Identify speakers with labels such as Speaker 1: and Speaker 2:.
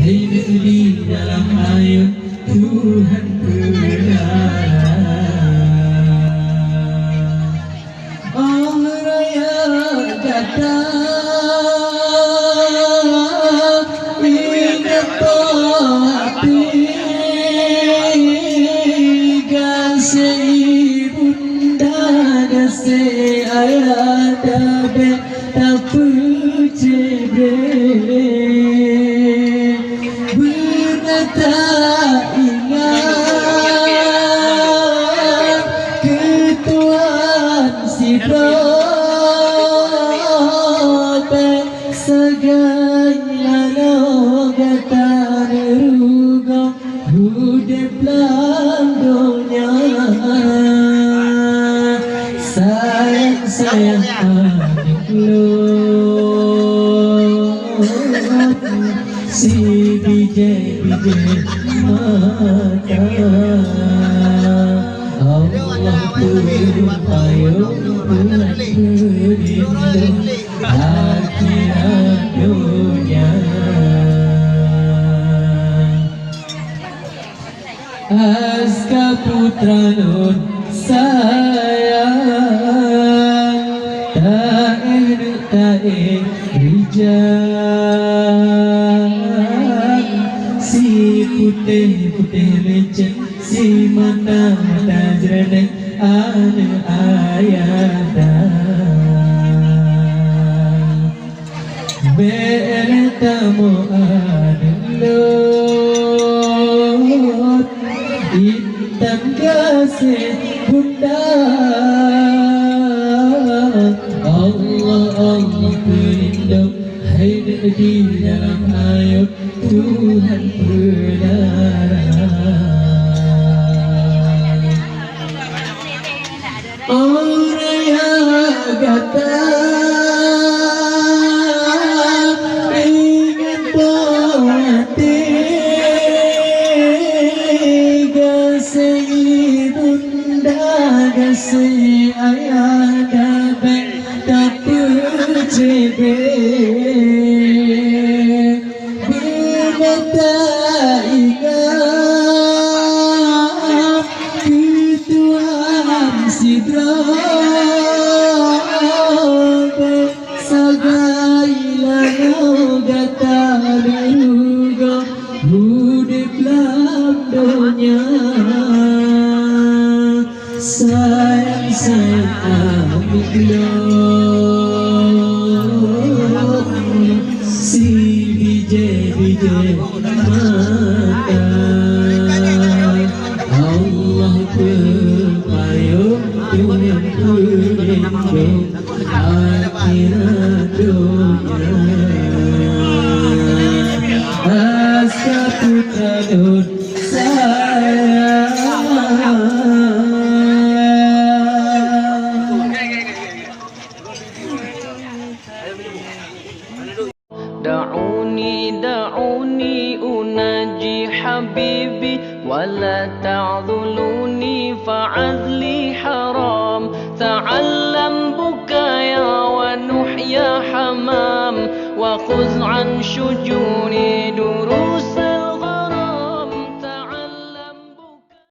Speaker 1: Hanya di dalam ayat Tuhan berdarah. Oh raya kata ingat hati kasih bunda kasih ayah dabe tak percaya berkata ingat ketuan sirat segala logata nerugo hudep landonya sayang adik lo si bijay mata Allah turun payung bulan berlindung akhirat dunia. Aska putra nun sayang ta'ir rijal si putih lecet si mata jernih ane ayadan bertamu adelot hitam kasih bunda Allah pelindung hidup di dalam ayat Tuhan berdarah. Oh raya kata ingin hati kasih bunda kasih ayah dabe tak percaya berkata ingat ketuan sidrab segala logata nerugo hudip landonya sayang amik lo si bijay mata Allah berpayung Tuhan berlindung akhirat dunia. Aska putra nun sayang
Speaker 2: دعوني أناجي حبيبي ولا تعذلوني فعذلي حرام تعلم بكايا ونحيا حمام وخذ عن شجوني دروس